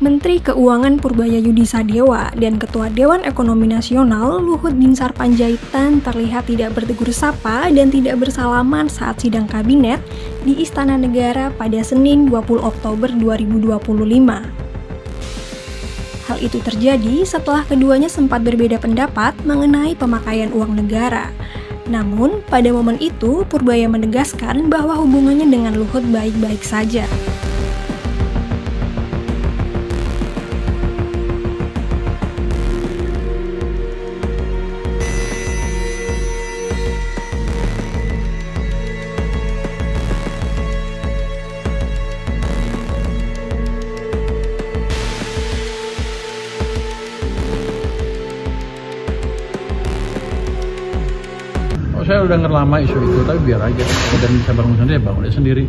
Menteri Keuangan Purbaya Yudhisadewa dan Ketua Dewan Ekonomi Nasional Luhut Binsar Panjaitan terlihat tidak bertegur sapa dan tidak bersalaman saat sidang kabinet di Istana Negara pada Senin 20 Oktober 2025. Hal itu terjadi setelah keduanya sempat berbeda pendapat mengenai pemakaian uang negara. Namun, pada momen itu, Purbaya menegaskan bahwa hubungannya dengan Luhut baik-baik saja. Saya udah denger lama isu itu, tapi biar aja. Dan bisa bangun sendiri, bangun dia sendiri.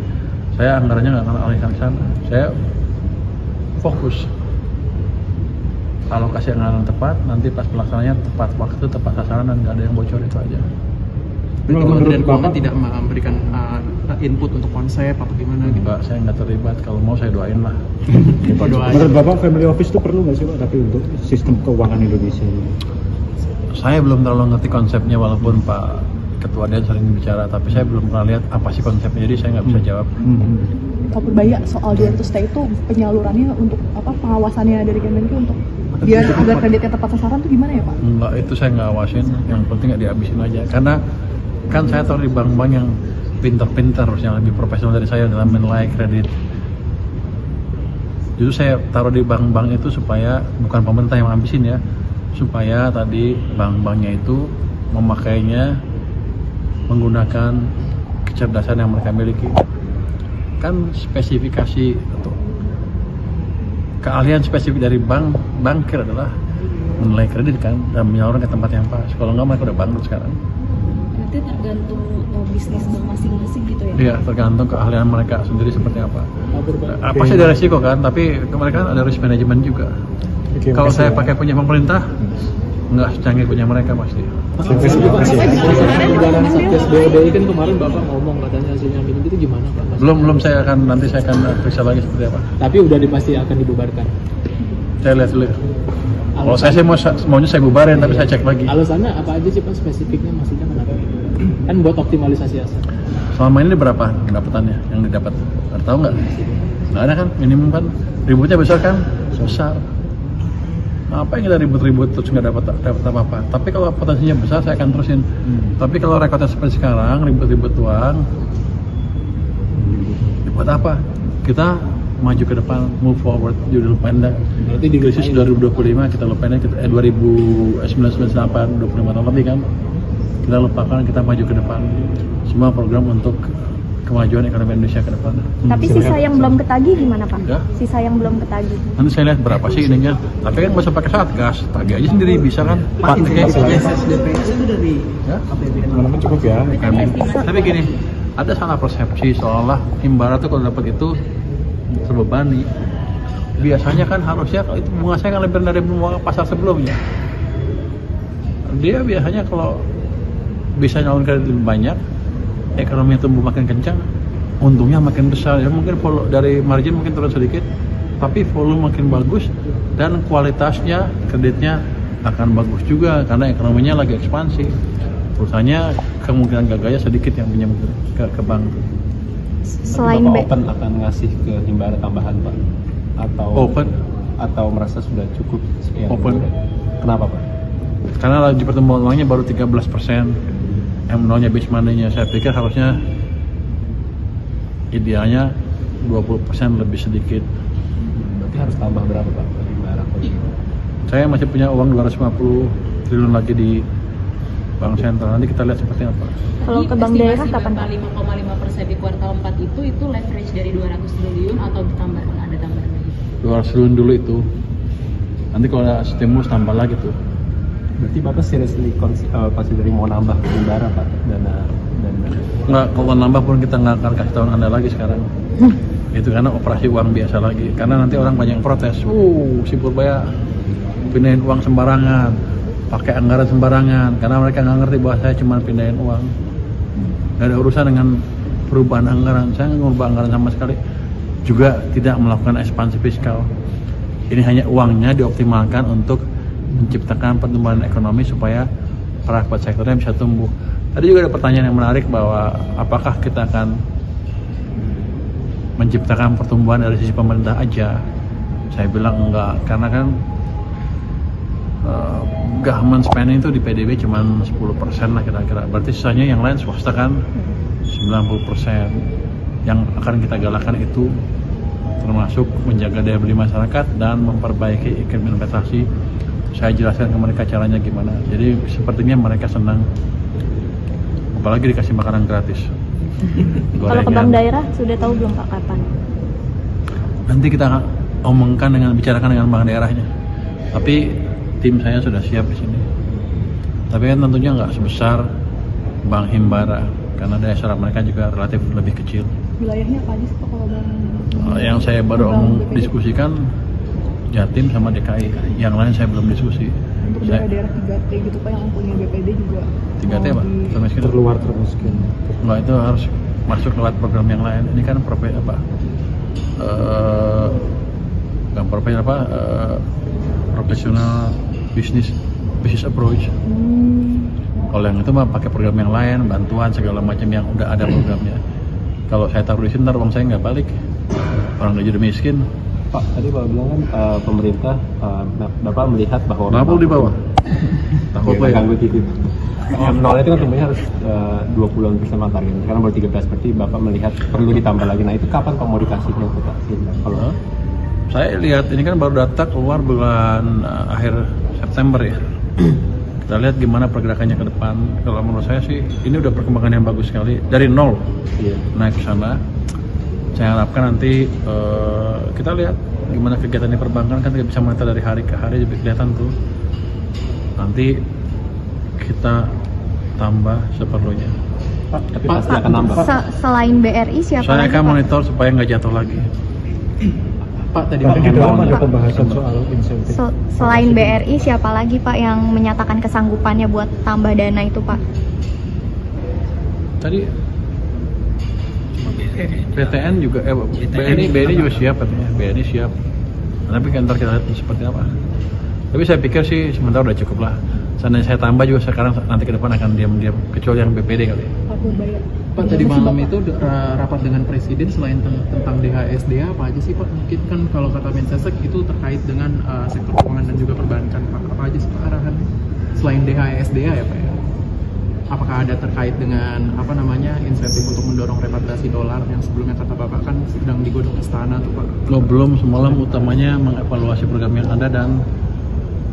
Saya anggarannya nggak akan alihkan ke sana. Saya fokus. Alokasi anggaran tepat, nanti pas pelaksananya tepat waktu, tepat sasaran, dan nggak ada yang bocor, itu aja. Kementerian Keuangan tidak memberikan input untuk konsep apa gimana gitu? Enggak, saya nggak terlibat. Kalau mau saya doain lah. Menurut Bapak, family office itu perlu nggak sih Pak, tapi untuk sistem keuangan Indonesia ini? Saya belum terlalu ngerti konsepnya, walaupun Pak Ketua Dewan sering bicara, tapi saya belum pernah lihat apa sih konsepnya, jadi saya nggak bisa jawab. Pak Purbaya, soal Dare to Stay itu penyalurannya untuk apa, pengawasannya dari Kemenku untuk biar agar kreditnya tepat sasaran itu gimana ya Pak? Enggak, itu saya nggak awasin, yang penting nggak dihabisin aja. Karena kan saya taruh di bank-bank yang pintar-pintar, yang lebih profesional dari saya dalam menilai kredit. Justru saya taruh di bank-bank itu supaya bukan pemerintah yang ngabisin ya, supaya tadi bank-banknya itu memakainya menggunakan kecerdasan yang mereka miliki. Kan spesifikasi atau keahlian spesifik dari bankir adalah menilai kredit kan, dan menyalurkan ke tempat yang pas. Kalau nggak, mereka udah bangkrut sekarang. Berarti tergantung bisnis bank masing-masing gitu ya? Iya, tergantung keahlian mereka sendiri seperti apa. Pasti ada resiko kan, tapi mereka ada risk management juga. Kalau saya pakai punya pemerintah, nggak secanggih punya mereka pasti. Jalan Satgas BODI kan kemarin Bapak ngomong katanya hasilnya minim, itu gimana Pak? Belum, nanti saya akan periksa lagi seperti apa. Tapi udah pasti akan dibubarkan. Saya lihat dulu. Kalau saya maunya saya bubarin, tapi saya cek lagi. Alasannya apa aja sih Pak, spesifiknya maksudnya kenapa? Kan buat optimalisasi aset. Selama ini berapa pendapatannya yang didapat? Tahu nggak? Nggak ada kan, minimum kan. Ributnya besar kan? Besar. Apa yang kita ribut-ribut terus nggak dapat apa-apa. Tapi kalau potensinya besar, saya akan terusin. Tapi kalau rekodnya seperti sekarang, ribut-ribut uang, buat apa? Kita maju ke depan, move forward, jadi lupain dah. Berarti di krisis 2025 kita lupain, 2098, 25 tahun lebih kan, kita lupakan, kita maju ke depan. Semua program untuk kemajuan ekonomi Indonesia ke depan. Tapi sisa yang belum ketagih gimana Pak? Ya? Sisa yang belum ketagih. Nanti saya lihat berapa sih ininya. Tapi kan nggak usah pakai Satgas, tagih aja sendiri bisa kan? Pak, SSDP itu dari APBN Mana cukup ya? Tapi gini, ada salah persepsi seolah Himbara tuh kalau dapat itu terbebani. Biasanya kan harusnya kalau itu bunga saya kan lebih dari bunga pasar sebelumnya. Dia biasanya kalau bisa nyalurkan kredit lebih banyak, ekonomi tumbuh makin kencang, untungnya makin besar. Ya mungkin dari margin mungkin turun sedikit, tapi volume makin bagus dan kualitasnya kreditnya akan bagus juga karena ekonominya lagi ekspansi. Perusahaannya kemungkinan gagalnya sedikit yang pinjam ke bank. Selain Open akan ngasih ke Himbara tambahan Pak? Atau merasa sudah cukup sekian? Open. Kenapa Pak? Karena laju pertumbuhan uangnya baru 13%, M0-nya base money-nya saya pikir harusnya idealnya 20% lebih sedikit. Berarti harus tambah berapa Pak? Saya masih punya uang 250 triliun lagi di Bank Sentral, nanti kita lihat seperti apa. Kalau ke bank daerah kapan Pak? 5,5% di kuartal 4 itu leverage dari 200 triliun atau ditambahkan, ada tambahan lagi? 200 triliun dulu itu. Nanti kalau ada stimulus tambah lagi tuh. Berarti Bapak seriously considering mau nambah ke Himbara Pak dana? Nggak, kalau nambah pun kita nggak akan kasih tahu Anda lagi sekarang. Itu karena operasi uang biasa lagi. Karena nanti orang banyak yang protes. Si Purbaya pindahin uang sembarangan, pakai anggaran sembarangan. Karena mereka nggak ngerti bahwa saya cuma pindahin uang. Nggak ada urusan dengan perubahan anggaran. Saya nggak ngubah anggaran sama sekali. Juga tidak melakukan ekspansi fiskal. Ini hanya uangnya dioptimalkan untuk menciptakan pertumbuhan ekonomi supaya private sektornya bisa tumbuh. Tadi juga ada pertanyaan yang menarik bahwa apakah kita akan menciptakan pertumbuhan dari sisi pemerintah aja. Saya bilang enggak, karena kan government spending itu di PDB cuma 10% lah kira-kira. Berarti sisanya yang lain swasta kan 90%. Yang akan kita galakkan itu termasuk menjaga daya beli masyarakat dan memperbaiki iklim investasi. Saya jelaskan ke mereka caranya gimana. Jadi sepertinya mereka senang, apalagi dikasih makanan gratis. Kalau ke bank daerah sudah tahu belum Pak kapan? Nanti kita bicarakan dengan bank daerahnya. Tapi tim saya sudah siap di sini. Tapi kan tentunya nggak sebesar Bank Himbara karena daya serap mereka juga relatif lebih kecil. Wilayahnya apa aja sih Pak kalau bank? Yang saya baru diskusikan Jatim sama DKI. Yang lain saya belum diskusi. Untuk daerah-daerah 3T gitu Pak yang punya BPD juga. 3T Pak? Termiskin? Terluar termiskin. Nah, itu harus masuk lewat program yang lain. Ini kan profesional business approach. Kalau yang itu mah pakai program yang lain, bantuan segala macam yang udah ada programnya. Kalau saya taruh di sini, ntar uang saya nggak balik. Orang udah jadi miskin. Pak, tadi Bapak bilang kan pemerintah, Bapak melihat bahwa... Kenapa di bawah? Takut ya, ganggu gitu. Nolnya itu kan tumbuhnya harus 20% bersama target. Sekarang baru 13, berarti Bapak melihat perlu ditambah lagi. Nah itu kapan Pak mau dikasihnya Pak? Kalau saya lihat ini kan baru data keluar bulan akhir September ya. Kita lihat gimana pergerakannya ke depan. Kalau menurut saya sih ini udah perkembangan yang bagus sekali dari nol naik ke sana. Saya harapkan nanti kita lihat gimana kegiatan di perbankan kan bisa monitor dari hari ke hari jadi kelihatan tuh. Nanti kita tambah seperlunya. Pak, tapi pasti akan nambah. Selain BRI siapa saya lagi akan Pak? monitor supaya nggak jatuh lagi. Pak tadi di dalam ada pembahasan soal insentif. Selain BRI siapa lagi Pak yang menyatakan kesanggupannya buat tambah dana itu Pak? Tadi PTN juga, BNI juga siap katanya, BNI siap. Tapi kan ntar kita lihat seperti apa. Tapi saya pikir sih sementara udah cukup lah. Seandainya saya tambah juga sekarang nanti ke depan akan diam-diam, kecuali yang BPD kali. Pak tadi malam itu rapat dengan Presiden selain tentang DHSDA apa aja sih Pak? Mungkin kan kalau kata Mensesek itu terkait dengan sektor keuangan dan juga perbankan Pak. Apa aja sih Pak arahan selain DHSDA ya Pak ya? Apakah ada terkait dengan insentif untuk mendorong repatriasi dolar yang sebelumnya kata Bapak kan sedang digodok istana tuh Pak? Belum, semalam utamanya mengevaluasi program yang ada dan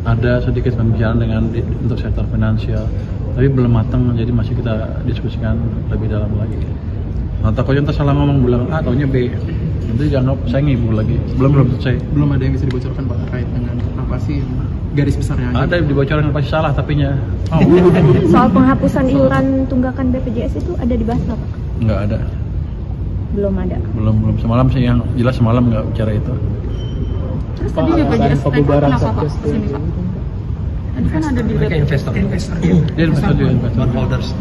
ada sedikit pembicaraan untuk sektor finansial. Tapi belum matang, jadi masih kita diskusikan lebih dalam lagi. Nah, takutnya entah salah ngomong bilang A, taunya B. Nanti dianggap saya ngibul lagi. Belum selesai. Belum ada yang bisa dibocorkan Pak terkait dengan apa sih garis besarnya? Ada yang dibocorkan pasti salah tapinya. Soal penghapusan iuran tunggakan BPJS itu ada dibahas nggak Pak? Nggak ada. Belum ada. Belum. Semalam sih yang jelas semalam nggak bicara itu. Terus tadi BPJS kenapa Pak kesini Pak? Tadi kan ada di investor. Dia investor juga bondholders.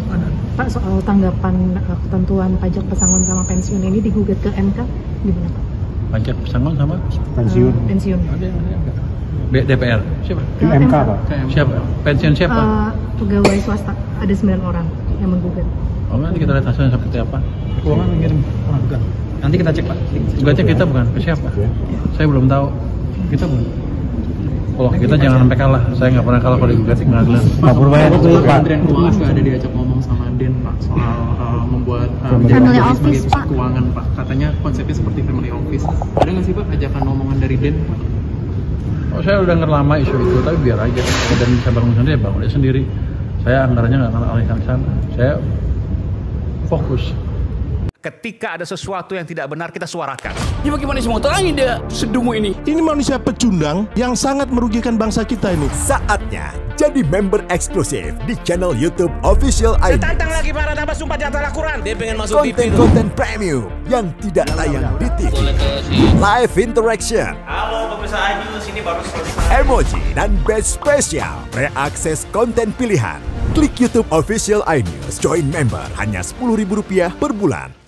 Pak, soal tanggapan ketentuan pajak pesangon sama pensiun ini digugat ke MK gimana Pak? Pajak pesangon sama pensiun. Pensiun. Ada DPR. Siapa? Di MK Pak. Siapa? Pensiun siapa? Pegawai swasta ada 9 orang yang menggugat. Oh, nanti kita lihat hasilnya seperti apa. Keuangan mengirim bukan. Nanti kita cek Pak. Gugatnya kita bukan ke siapa? Saya belum tahu. Kita bukan. Oh, kita jangan sampai kalah. Saya nggak pernah kalah kalau digugat di pengadilan. Pak Purbaya, Kementerian Keuangan juga ada diajak ngomong sama Den Pak soal membuat family office sebagai pusat Pak. Keuangan Pak. Katanya konsepnya seperti family office. Ada nggak sih Pak ajakan omongan dari Den Pak? Oh, saya udah denger lama isu itu, tapi biar aja. Kalau Dan bisa bangun sendiri, bangun dia sendiri. Saya anggarannya nggak akan alihkan ke sana. Saya fokus. Ketika ada sesuatu yang tidak benar, kita suarakan. Ya bagaimana semua terangin dia sedungu ini? Ini manusia pecundang yang sangat merugikan bangsa kita ini. Saatnya jadi member eksklusif di channel YouTube Official iNews. Tantang lagi para tambah sumpah di atas Al-Quran. Dia pengen masuk TV. Konten premium yang tidak tayang di TV. Live interaction. Halo pemirsa iNews, ini baru selesai. Emoji dan badge spesial. Reakses konten pilihan. Klik YouTube Official iNews. Join member hanya Rp10.000 per bulan.